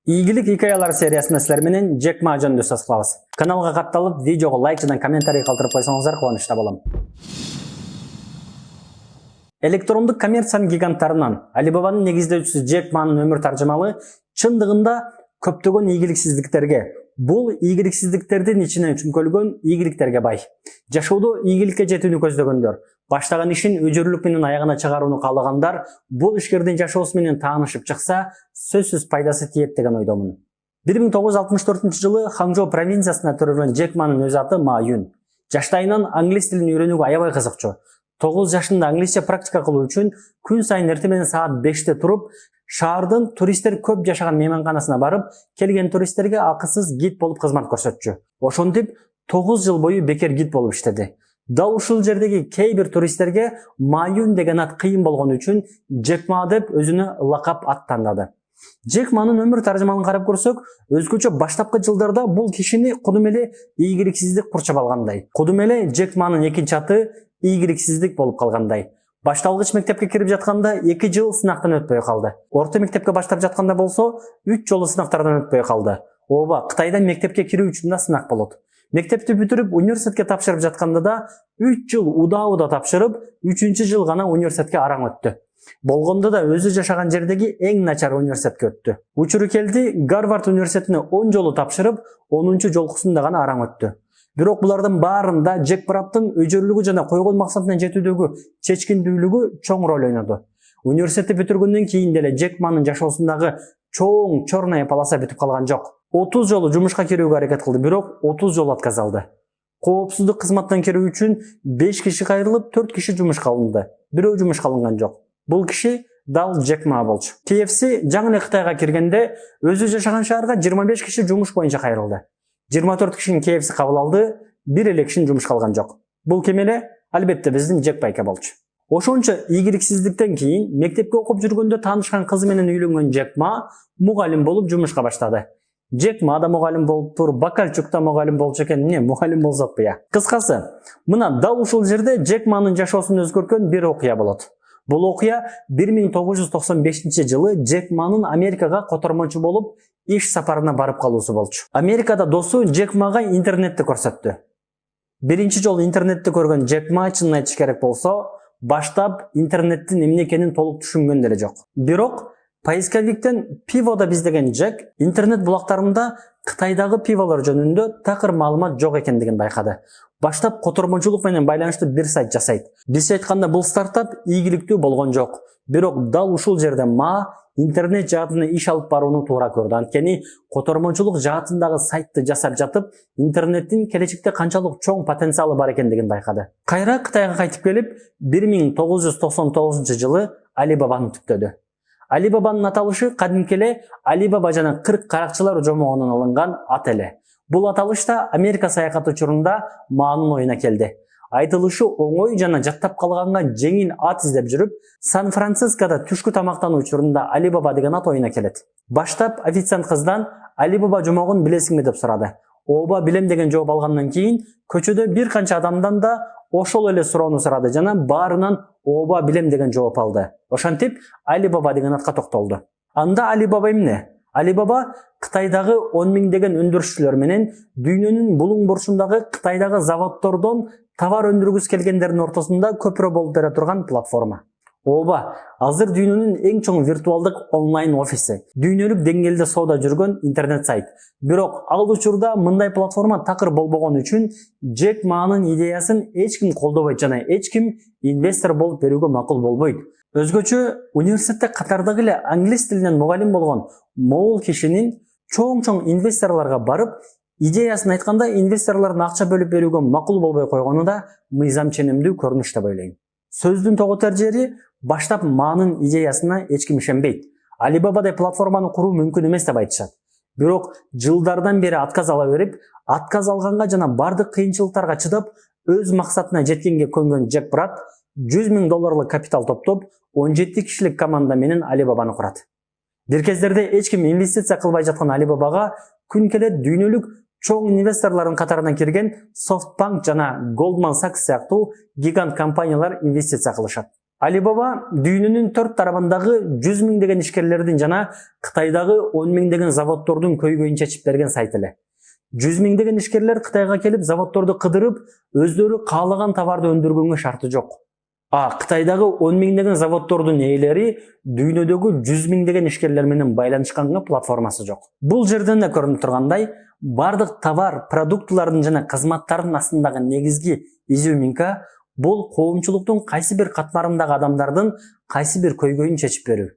Ийгилик хикаялар сериясында силер менен Джек Ма жөнүндө сөз кылабыз. Каналга катталып, видеого лайк жана комментарий калтырып койсоңуздар кубанычта болом. Электрондук коммерциянын гиганттарынан Alibaba'нын негиздөөчүсү Джек Маның өмүр таржымалы чындыгында көптөгөн ийгиликсиздиктерге, бул ийгиликсиздиктердин ичинен чүмкөлгөн ийгиликтерге бай. Жашоодо ийгиликке жетүүнү көздөгөндөр, баштаган ишин өжөрлүк менен аягына чыгарууну каалагандар бул ишкердин жашоосу менен таанышып чыкса, сөзсүз пайдасы тиет деген ойдомун. 1964-жылы Ханчжоу провинциясына төрөлгөн Джек Маның өз аты Ма Юн. Жаштайынан англис тилин үйрөнүүгө аябай кызыкчу. 9 жашында англисче практика кылуу үчүн күн сайын эртең менен саат 5-те туруп, шаардын туристтер көп жашаган мейманканасына барып, келген туристтерге акысыз гид болуп кызмат көрсөтчү. Ошентип 9 жыл бою бекер гид болуп иштеди. Дал ушул жердеги кей бир туристтерге Ма Юн деген ат кыйын болгон үчүн Джек Ма деп өзүнө лакап ат тандады. Джек Маның өмүр таржымалын карап көрсөк, өзгөчө баштапкы жылдарда бул кишини кудум эле ийгиликсиздик курчап алгандай. Кудум эле Джек Маның экинчи аты ийгиликсиздик болуп калгандай. Башталгыч мектепке кирип жатканда 2 жыл сынактан өтпөй калды. Орто мектепке баштап жатканда болсо 3 жолу сынактардан өтпөй калды. Ооба, Кытайда мектепке кирүү үчүн да сынак болот. Мектепти бүтүрүп университетке тапшырып жатканда да 3 жыл удаа тапшырып, 3-жыл гана университетке араң өттү. Болгондо да өзү жашаган жердеги эң начар университетке өттү. Учуру келди, Гарвард университетине 10 жолу тапшырып, 10-жолкусунда гана араң өттү. Бирок булардын баарында Джек Браттын өжөрлүгү жана койгон максатына жетүүдөгү чечкиндүүлүгү чоң роль ойноду. Университетти бүтүргөндөн кийин деле Джек Маның жашоосундагы чоң чорная полоса бүтүп калган жок. 30 жолу жумушка кирүүгө аракет кылды, бирок 30 жолу отказ алды. Коопсуздук кызматтан кирүү үчүн 5 киши кайрылып, 4 киши жумушка алынды. Бирөө жумушка алынган жок. Бул киши дал Джек Ма болчу. KFC жаңы эле Кытайга киргенде өзү жашаган шаарга 25 киши жумуш боюнча кайрылды. 24 кишини KFC кабыл алды, бир эле кишини жумушка алган жок. Бул ким эле? Албетте биздин Джек Байке болчу. Ошончо ийгиликсиздиктен кийин мектепке окуп жүргөндө таанышкан кызы менен үйлөнгөн Джек Ма мугалим болуп жумушка баштады. Джек Ма да мугалим болуп тур, Бакальчук да мугалим болчу экен, эмне мугалим болсокпу я. Кыскасы, мына дал ушул жерде Джек Маның жашоосун өзгөрткөн бир окуя болот. Бул окуя 1995-жылы Джек Маның Америкага котормочу болуп иш сапарына барып калуусу болчу. Америкада досу Джек Мага интернетти көрсөттү. Биринчи жолу интернетти көргөн Джек Ма, чынын айтыш керек болсо, баштап интернеттин эмне экенин толук түшүнгөн деле жок. Бирок поисковиктен пивода биздеген Джек интернет булактарында Кытайдагы пиволор жөнүндө такыр маалымат жок экендигин байкады. Баштап котормочулук менен байланыштуу бир сайт жасайт. Биз айтканда бул стартап ийгиликтүү болгон жок. Бирок дал ушул жерде Ма интернет жаатына иш алып барууну туура көрдү. Анткени котормочулук жаатындагы сайтты жасап жатып, интернеттин келечекте канчалык чоң потенциалы бар экендигин байкады. Кайра Кытайга кайтып келип, 1999-жылы Alibaba'ны түптөдү. Alibaba'нын аталышы кадимки эле Alibaba жана 40 каракчылар жомогунан алынган ат эле. Бул аталыш да Америка саякаты учурунда Маанын оюна келди. Айтылышы оңой жана жаттап калганга жеңил ат издеп жүрүп, Сан-Францискода түшкү тамактануу учурунда Alibaba деген ат оюна келет. Баштап официант кыздан Alibaba жомогун билесиңби деп сурады. Ооба, билем деген жооп алгандан кийин көчөдө бир канча адамдан да ошол эле суроону сурады жана баарынан ооба билем деген жооп алды. Ошентип Alibaba деген атка токтолду. Анда Alibaba эмне? Alibaba Кытайдагы 10 миңдеген өндүрүшчүлөр менен дүйнөнүн булуң бурчундагы Кытайдагы заводдордон товар өндүргүсү келгендердин ортосунда көпүрө болуп бере турган платформа. Ооба, азыр дүйнөнүн эң чоң виртуалдык онлайн офиси, дүйнөлүк деңгээлде соода жүргөн интернет сайт. Бирок ал учурда мындай платформа такыр болбогон үчүн Джек Маның идеясын эч ким колдобойт жана эч ким инвестор болуп берүүгө макул болбойт. Өзгөчө университетте катардагы эле англис тилинен мугалим болгон могул кишинин чоң инвесторлорго барып, идеясын айтканда инвесторлордун акча бөлүп берүүгө макул болбой койгону да мыйзам ченемдүү көрүнүш деп ойлойм. Сөздүн тоготер жери, баштап Маның идеясына эч ким ишенбейт. Alibaba'дай платформаны куруу мүмкүн эмес деп айтышат. Бирок жылдардан бери отказ ала берип, отказ алганга жана бардык кыйынчылыктарга чыдап, өз максатына жеткенге көнгөн Джек Брат $100 000 капитал топтоп, 17 кишилик команда менен Alibaba'ны курат. Бир кездерде эч ким инвестиция кылбай жаткан Alibaba'га күн келет дүйнөлүк чоң инвесторлордун катарына кирген SoftBank жана Goldman Sachs сыяктуу гигант компаниялар инвестиция кылышат. Alibaba дүйнөнүн 4 тарабындагы 100 миңдеген ишкерлердин жана Кытайдагы 10 миңдеген заводдордун көйгөйүн чечип берген сайт эле. 100 миңдеген ишкерлер Кытайга келип заводдорду кыдырып, өздөрү каалаган товарды өндүргөнгө шарты жок. Кытайдагы 10 миңдеген заводдордун ээлери дүйнөдөгү 100 миңдеген ишкерлер менен байланышканга платформасы жок. Бул жерден да көрүнүп тургандай, бардык товар, продуктылардын жана кызматтардын астындагы негизги изюминка бул коомчулуктун кайсы бир катмарындагы адамдардын кайсы бир көйгөйүн чечип берүү.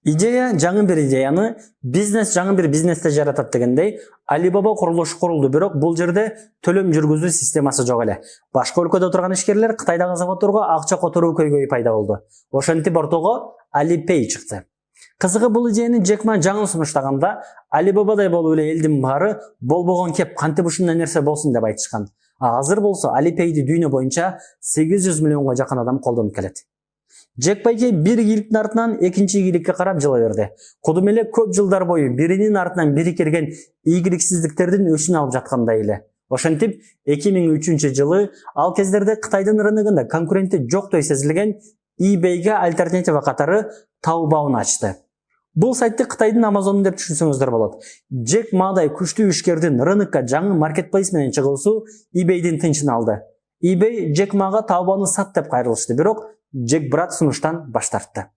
Идея жаңы бир идеяны, бизнес жаңы бир бизнесте жаратат дегендей, Alibaba курулушу курулду, бирок бул жерде төлөм жүргүзүү системасы жок эле. Башка өлкөдө турган ишкерлер Кытайдагы заводдорго акча которуу көйгөйү пайда болду. Ошентип ортого Alipay чыкты. Кызыгы бул идеяны Джек Ма жаңы сунуштаганда, Alibaba'дай болуп эле элдин баары болбогон кеп кантип ушундай нерсе болсун деп айтышкан. Азыр болсо Alipay'ди дүйнө боюнча 800 миллионго жакын адам колдонуп келет. Джек Пайге бир ийгиликтин артынан экинчи ийгиликке карап жыла берди. Кудум эле көп жылдар бою биринин артынан бири келген ийгиликсиздиктердин өчүн алып жаткандай эле. Ошентип 2003 жылы ал кездерде Кытайдын рыногунда конкуренти жоктой сезилген eBay'ге альтернатива катары Taobao'ну ачты. Бул сайтты Кытайдын Amazon'u деп түшүнсөңүздөр болот. Джек Мадай күчтүү ишкердин рынокко жаңы маркетплейс менен чыгуусу eBay'дин тынчын алды. eBay Джек Мага Taobao'ну сат деп кайрылышты, бирок Джек Брат сунуштан баш тартты.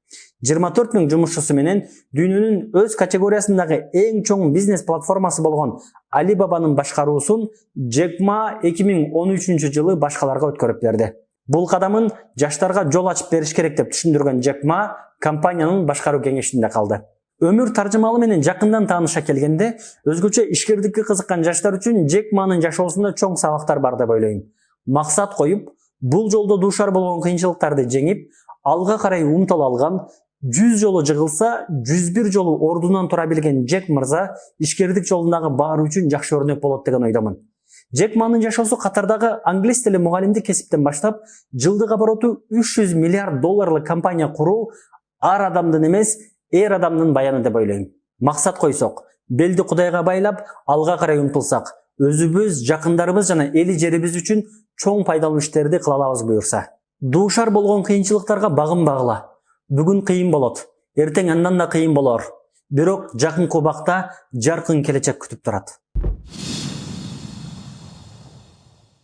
24 миң жумушчусу менен дүйнөнүн өз категориясындагы эң чоң бизнес платформасы болгон Alibaba'нын башкаруусун Джек Ма 2013 жылы башкаларга өткөрүп берди. Бул кадамын жаштарга жол ачып бериш керек деп түшүндүргөн Джек Ма компаниянын башкаруу кеңешинде калды. Өмүр таржымалы менен жакындан тааныша келгенде, өзгөчө ишкердикке кызыккан жаштар үчүн Джек Манын жашоосунда чоң сабактар бар деп ойлойм. Максат коюп, бул жолдо дуушар болгон кыйынчылыктарды жеңип, алга карай умтула алган, 100 жолу жыгылса, 101 жолу ордунан тура билген Джек мырза ишкердик жолундагы баары үчүн жакшы өрнөк болот деген ойдомун. Джек Манын жашоосу Катардагы англис тили мугалимдик кесиптен баштап, жылдык обороту 300 миллиард долларлык компания куруу ар адамдын эмес, эр адамдын баяны деп ойлойм. Максат койсок, белди Кудайга байлап, алга карай умтулсак, өзүбүз, жакындарыбыз жана эли жерибиз үчүн чоң пайдалуу иштерди кыла алабыз буюрса. Дуушар болгон кыйынчылыктарга багым багыла. Бүгүн кыйын болот, эртең андан да кыйын болор. Бирок жакынкы убакта жаркын келечек күтүп турат.